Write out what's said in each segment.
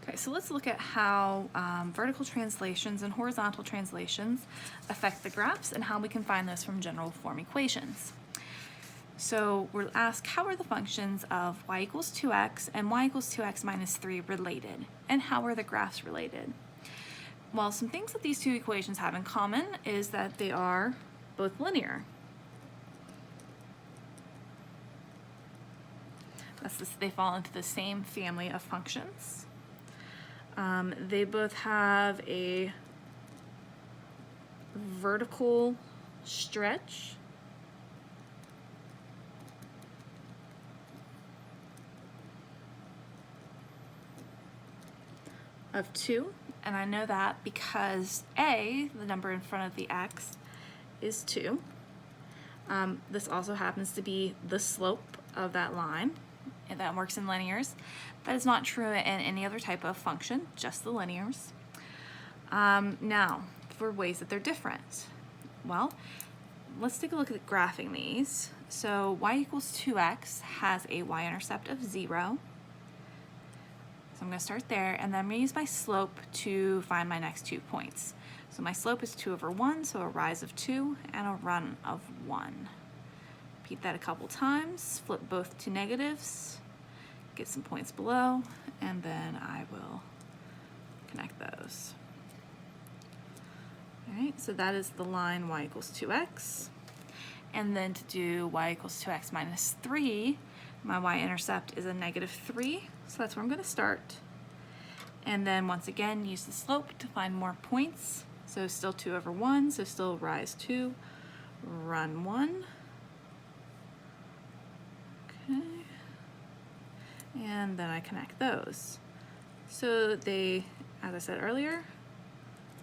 Okay, so let's look at how vertical translations and horizontal translations affect the graphs and how we can find those from general form equations. So we're asked, how are the functions of y equals 2x and y equals 2x minus 3 related? And how are the graphs related? Well, some things that these two equations have in common is that they are both linear. They fall into the same family of functions. They both have a vertical stretch of 2, and I know that because a, the number in front of the x, is 2. This also happens to be the slope of that line, and that works in linears. That is not true in any other type of function, just the linears. Now, for ways that they're different. Well, let's take a look at graphing these. So y equals 2x has a y-intercept of 0. So I'm going to start there, and then I'm going to use my slope to find my next 2 points. So my slope is 2 over 1, so a rise of 2 and a run of 1. Repeat that a couple times, flip both to negatives, get some points below, and then I will connect those. All right, so that is the line y equals 2x. And then to do y equals 2x minus 3, my y-intercept is a negative 3, so that's where I'm going to start. And then once again, use the slope to find more points. So still 2 over 1, so still rise 2, run 1. Okay. And then I connect those. So they, as I said earlier,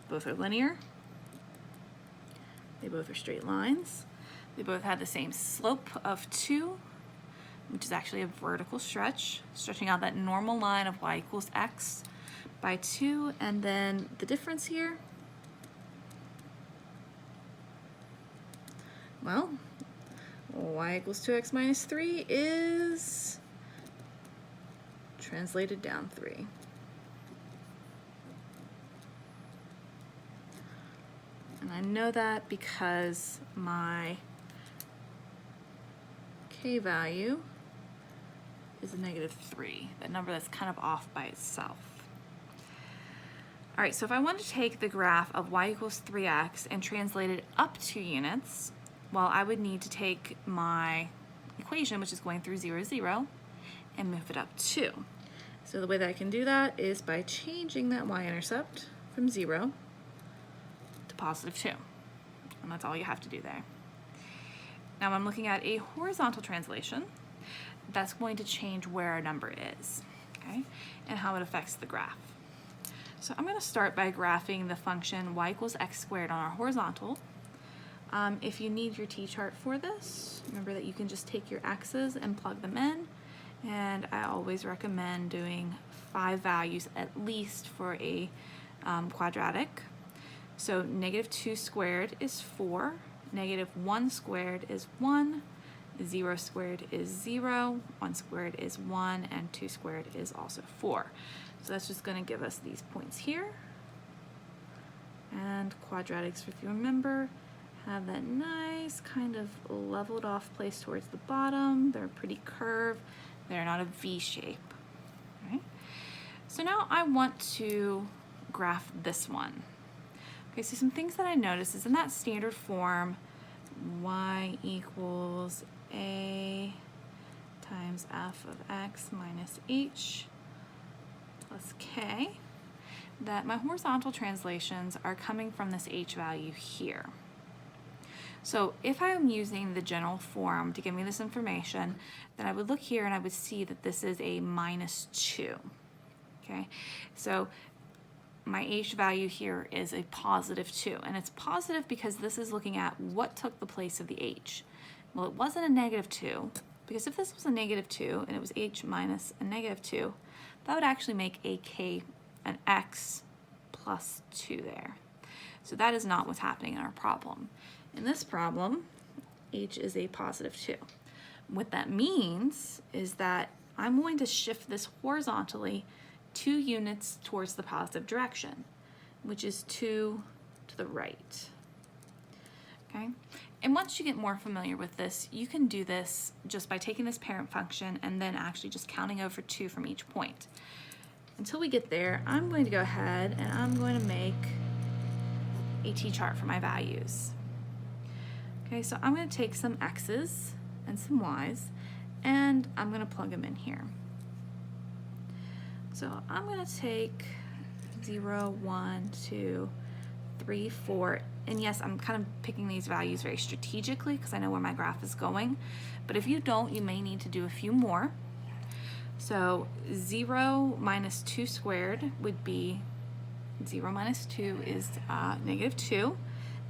both are linear. They both are straight lines. They both have the same slope of 2, which is actually a vertical stretch, stretching out that normal line of y equals x by 2. And then the difference here, well, y equals 2x minus 3 is translated down 3. And I know that because my k value is a negative 3, that number that's kind of off by itself. All right, so if I wanted to take the graph of y equals 3x and translate it up 2 units, well, I would need to take my equation, which is going through 0, 0, and move it up 2. So the way that I can do that is by changing that y-intercept from 0 to positive 2. And that's all you have to do there. Now I'm looking at a horizontal translation. That's going to change where our number is, okay, and how it affects the graph. So I'm going to start by graphing the function y equals x squared on our horizontal. If you need your t-chart for this, remember that you can just take your x's and plug them in, and I always recommend doing 5 values at least for a quadratic. So negative 2 squared is 4, negative 1 squared is 1, 0 squared is 0, 1 squared is 1, and 2 squared is also 4. So that's just going to give us these points here. And quadratics, if you remember, have that nice kind of leveled off place towards the bottom. They're pretty curved. They're not a V shape. Right? So now I want to graph this one. Okay, so some things that I noticed is in that standard form, y equals a times f of x minus h plus k, that my horizontal translations are coming from this h value here. So if I'm using the general form to give me this information, then I would look here and I would see that this is a minus 2. Okay, so my h value here is a positive 2, and it's positive because this is looking at what took the place of the h. Well, it wasn't a negative 2, because if this was a negative 2 and it was h minus a negative 2, that would actually make a k an x plus 2 there. So that is not what's happening in our problem. In this problem, h is a positive 2. What that means is that I'm going to shift this horizontally 2 units towards the positive direction, which is 2 to the right. Okay? And once you get more familiar with this, you can do this just by taking this parent function and then actually just counting over 2 from each point. Until we get there, I'm going to go ahead and I'm going to make a t-chart for my values. Okay, so I'm going to take some x's and some y's, and I'm going to plug them in here. So I'm going to take 0, 1, 2, 3, 4, and yes, I'm kind of picking these values very strategically because I know where my graph is going, but if you don't, you may need to do a few more. So 0 minus 2 squared would be, 0 minus 2 is negative 2.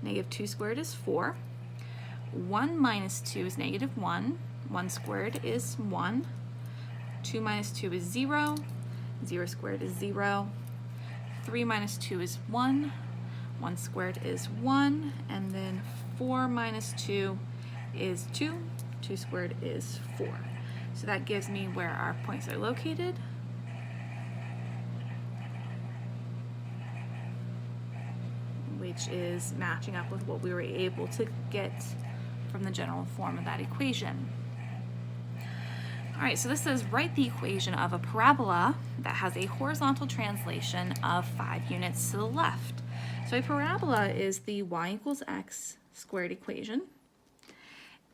Negative 2 squared is 4. 1 minus 2 is negative 1. 1 squared is 1. 2 minus 2 is 0. 0 squared is 0. 3 minus 2 is 1. 1 squared is 1. And then 4 minus 2 is 2. 2 squared is 4. So that gives me where our points are located. Which is matching up with what we were able to get from the general form of that equation. All right, so this says write the equation of a parabola that has a horizontal translation of 5 units to the left. So a parabola is the y equals x squared equation.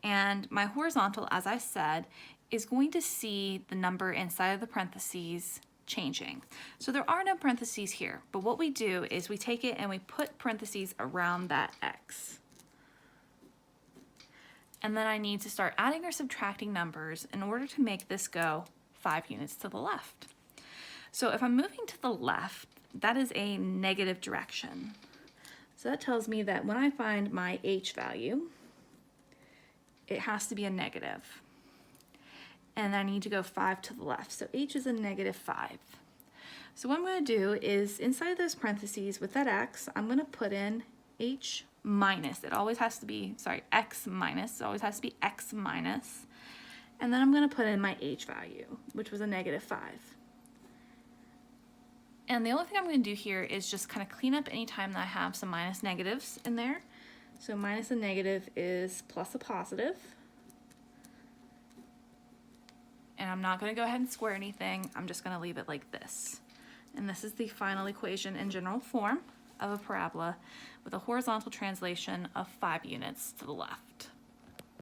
And my horizontal, as I said, is going to see the number inside of the parentheses changing. So there are no parentheses here, but what we do is we take it and we put parentheses around that x. And then I need to start adding or subtracting numbers in order to make this go 5 units to the left. So if I'm moving to the left, that is a negative direction. So that tells me that when I find my h value, it has to be a negative. And I need to go 5 to the left. So h is a negative 5. So what I'm going to do is inside of those parentheses with that x, I'm going to put in h minus. It always has to be, sorry, x minus. It always has to be x minus. And then I'm going to put in my h value, which was a negative 5. And the only thing I'm going to do here is just kind of clean up any time that I have some minus negatives in there. So minus a negative is plus a positive. And I'm not going to go ahead and square anything. I'm just going to leave it like this. And this is the final equation in general form of a parabola with a horizontal translation of 5 units to the left.